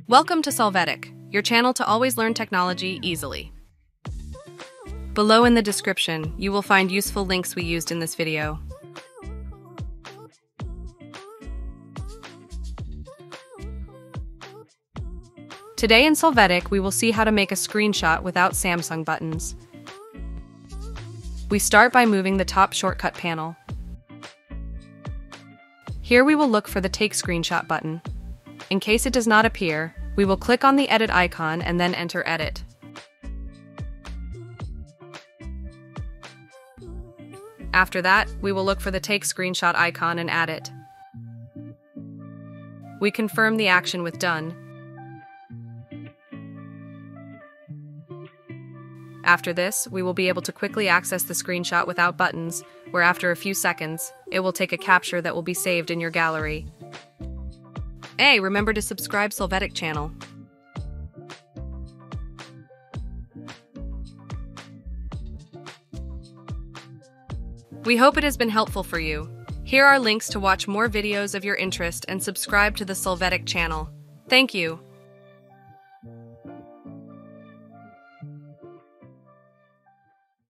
Welcome to Solvetic, your channel to always learn technology easily. Below in the description, you will find useful links we used in this video. Today in Solvetic, we will see how to make a screenshot without Samsung buttons. We start by moving the top shortcut panel. Here we will look for the Take Screenshot button. In case it does not appear, we will click on the edit icon and then enter Edit. After that, we will look for the Take Screenshot icon and add it. We confirm the action with Done. After this, we will be able to quickly access the screenshot without buttons, where after a few seconds, it will take a capture that will be saved in your gallery. Hey, remember to subscribe Solvetic channel. We hope it has been helpful for you. Here are links to watch more videos of your interest and subscribe to the Solvetic channel. Thank you.